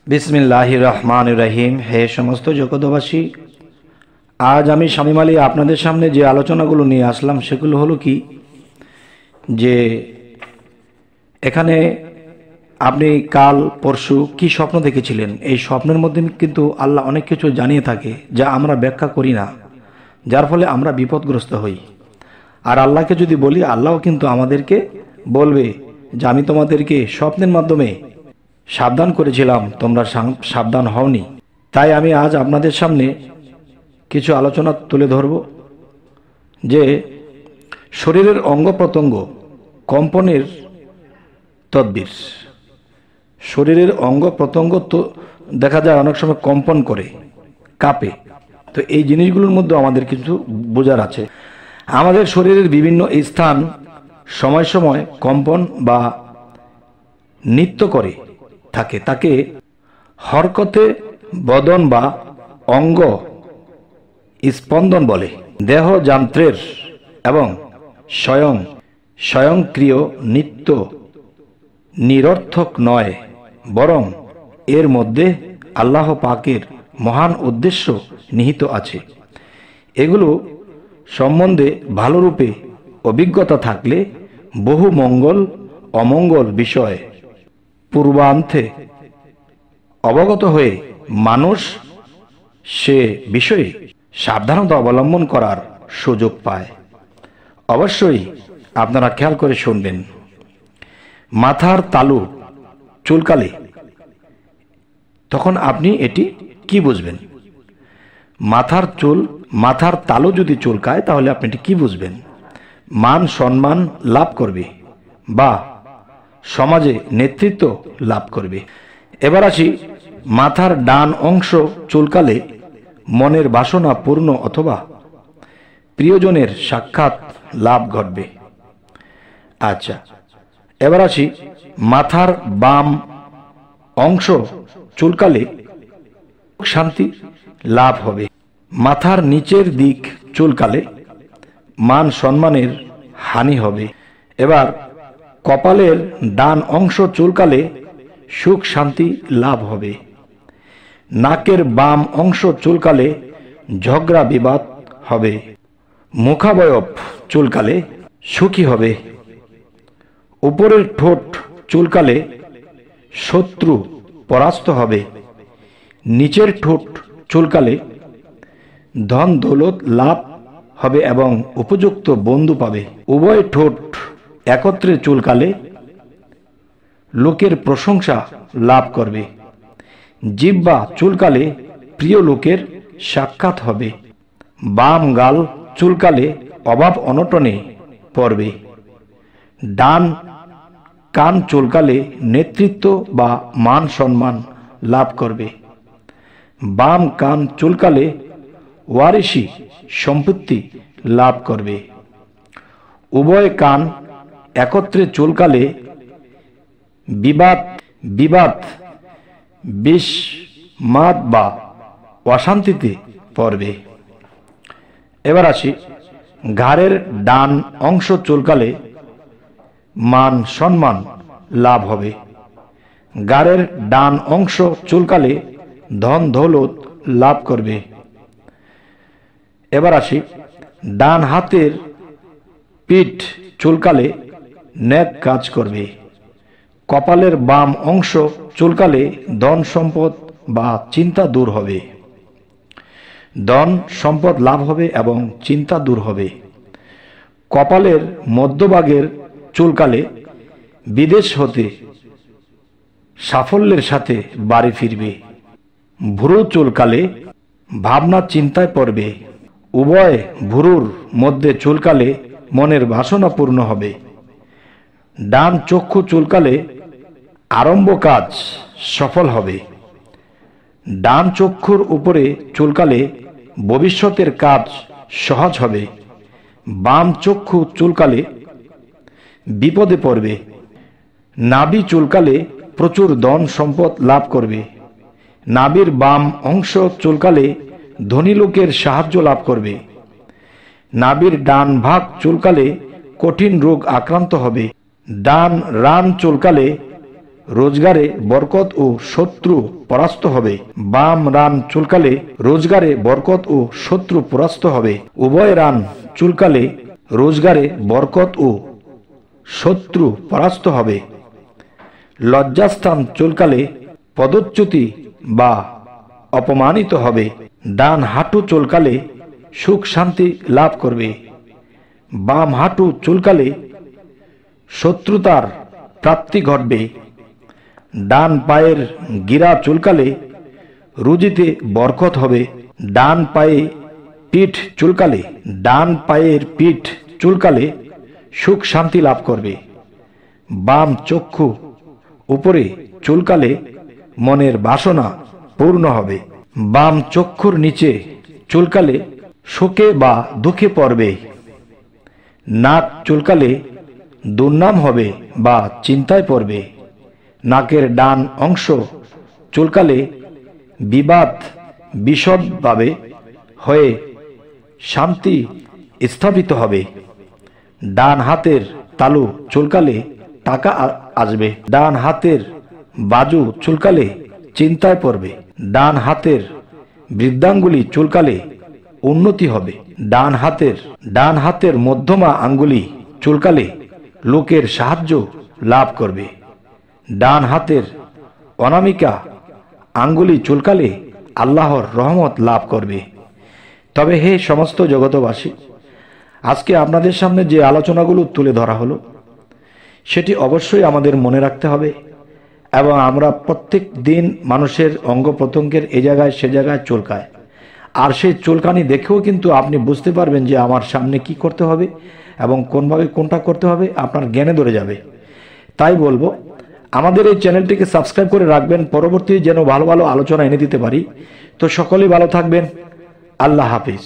বিসমিল্লাহির রহমানির রহিম। হে সমস্ত জগতবাসী, আজ আমি শামীম আলী আপনাদের সামনে যে আলোচনাগুলো নিয়ে আসলাম সেগুলো হলো কি, যে এখানে আপনি কাল পরশু কি স্বপ্ন দেখেছিলেন, এই স্বপ্নের মধ্যে কিন্তু আল্লাহ অনেক কিছু জানিয়ে থাকে যা আমরা ব্যাখ্যা করি না, যার ফলে আমরা বিপদগ্রস্ত হই। আর আল্লাহকে যদি বলি, আল্লাহও কিন্তু আমাদেরকে বলবে যে আমি তোমাদেরকে স্বপ্নের মাধ্যমে সাবধান করেছিলাম, তোমরা সাবধান হওনি। তাই আমি আজ আপনাদের সামনে কিছু আলোচনা তুলে ধরব যে শরীরের অঙ্গ প্রত্যঙ্গ কম্পনের তদবির। শরীরের অঙ্গ প্রত্যঙ্গ তো দেখা যায় অনেক সময় কম্পন করে, কাঁপে। তো এই জিনিসগুলোর মধ্যে আমাদের কিছু বোঝার আছে। আমাদের শরীরের বিভিন্ন স্থান সময় সময় কম্পন বা নৃত্য করে থাকে, তাকে হরকতে বদন বা অঙ্গ স্পন্দন বলে। দেহ যন্ত্রের এবং স্বয়ংক্রিয় নৃত্য নিরর্থক নয়, বরং এর মধ্যে আল্লাহ পাকের মহান উদ্দেশ্য নিহিত আছে। এগুলো সম্বন্ধে ভালোরূপে অভিজ্ঞতা থাকলে বহু মঙ্গল অমঙ্গল বিষয় পূর্বান্তে অবগত হয়ে মানুষ সে বিষয়ে সাবধানতা অবলম্বন করার সুযোগ পায়। অবশ্যই আপনারা খেয়াল করে শুনবেন। মাথার তালু চুলকালে তখন আপনি এটি কি বুঝবেন? মাথার তালু যদি চুলকায় তাহলে আপনি এটি কি বুঝবেন? মান সম্মান লাভ করবে বা সমাজে নেতৃত্ব লাভ করবে। এবার আসি, মাথার ডান অংশ চুলকালে মনের বাসনা পূর্ণ অথবা প্রিয়জনের সাক্ষাৎ লাভ ঘটবে। আচ্ছা, এবার আসি, মাথার বাম অংশ চুলকালে শান্তি লাভ হবে। মাথার নিচের দিক চুলকালে মান সম্মানের হানি হবে। এবার কপালের ডান অংশ চুলকালে সুখ শান্তি লাভ হবে। নাকের বাম অংশ চুলকালে ঝগড়া বিবাদ হবে। মুখাবয়ব চুলকালে সুখী হবে। উপরের ঠোঁট চুলকালে শত্রু পরাস্ত হবে। নিচের ঠোঁট চুলকালে ধন দৌলত লাভ হবে এবং উপযুক্ত বন্ধু পাবে। উভয় ঠোঁট একত্রে চুলকালে লোকের প্রশংসা লাভ করবে। জিহ্বা চুলকালে প্রিয় লোকের সাক্ষাৎ হবে। বাম গাল চুলকালে অভাব অনটনে পড়বে। ডান কান চুলকালে নেতৃত্ব বা মান সম্মান লাভ করবে। বাম কান চুলকালে ওয়ারিশি সম্পত্তি লাভ করবে। উভয় কান একত্রে চুলকালে বিবাদ বিষমাদ বা অশান্তিতে পড়বে। এবার আসি, ঘাড়ের ডান অংশ চুলকালে মান সম্মান লাভ হবে। ঘাড়ের ডান অংশ চুলকালে ধন দৌলত লাভ করবে। এবার আসি, ডান হাতের পিঠ চুলকালে নেক কাজ করবে। কপালের বাম অংশ চুলকালে ধন সম্পদ বা চিন্তা দূর হবে। ধন সম্পদ লাভ হবে এবং চিন্তা দূর হবে। কপালের মধ্যভাগের চুলকালে বিদেশ হতে সাফল্যের সাথে বাড়ি ফিরবে। ভ্রু চুলকালে ভাবনা চিন্তায় পড়বে। উভয় ভ্রুর মধ্যে চুলকালে মনের বাসনা পূর্ণ হবে। ডান চক্ষু চুলকালে আরম্ভ কাজ সফল হবে। ডান চক্ষুর উপরে চুলকালে ভবিষ্যতের কাজ সহজ হবে। বাম চক্ষু চুলকালে বিপদে পড়বে। নাভি চুলকালে প্রচুর ধন সম্পদ লাভ করবে। নাভির বাম অংশ চুলকালে ধনী লোকের সাহায্য লাভ করবে। নাভির ডান ভাগ চুলকালে কঠিন রোগ আক্রান্ত হবে। ডান রান চুলকালে রোজগারে বরকত ও শত্রু পরাস্ত হবে। বাম রান চুলকালে রোজগারে বরকত ও শত্রু পরাস্ত হবে। উভয় রান চুলকালে রোজগারে বরকত ও শত্রু পরাস্ত হবে। লজ্জাস্থান চুলকালে পদচ্যুতি বা অপমানিত হবে। ডান হাঁটু চুলকালে সুখ শান্তি লাভ করবে। বাম হাঁটু চুলকালে শত্রুতার প্রাপ্তি ঘটবে। ডান পায়ের গিরা চুলকালে রুজিতে বরকত হবে। ডান পায়ের পিঠ চুলকালে সুখ শান্তি লাভ করবে। বাম চক্ষু উপরে চুলকালে মনের বাসনা পূর্ণ হবে। বাম চক্ষুর নিচে চুলকালে শোকে বা দুঃখে পড়বে। নাক চুলকালে দুর্নাম হবে বা চিন্তায় পড়বে। নাকের ডান অংশ চুলকালে বিবাদ বিশদভাবে হয়ে শান্তি স্থাপিত হবে। ডান হাতের তালু চুলকালে টাকা আসবে। ডান হাতের বাজু চুলকালে চিন্তায় পড়বে। ডান হাতের বৃদ্ধাঙ্গুলি চুলকালে উন্নতি হবে। ডান হাতের মধ্যমা আঙ্গুলি চুলকালে লোকের সাহায্য লাভ করবে। ডান হাতের অনামিকা আঙ্গুলি চুলকালে আল্লাহর রহমত লাভ করবে। তবে হে সমস্ত জগতবাসী, আজকে আপনাদের সামনে যে আলোচনাগুলো তুলে ধরা হলো সেটি অবশ্যই আমাদের মনে রাখতে হবে, এবং আমরা প্রত্যেক দিন মানুষের অঙ্গ প্রত্যঙ্গের এ জায়গায় সে জায়গায় চুলকায়, আর সেই চুলকানি দেখেও কিন্তু আপনি বুঝতে পারবেন যে আমার সামনে কি করতে হবে এবং কোনভাবে কোনটা করতে হবে, আপনার জ্ঞানে ধরে যাবে। তাই বলবো, আমাদের এই চ্যানেলটিকে সাবস্ক্রাইব করে রাখবেন, পরবর্তী যেন ভালো ভালো আলোচনা এনে দিতে পারি। তো সকলেই ভালো থাকবেন। আল্লাহ হাফিজ।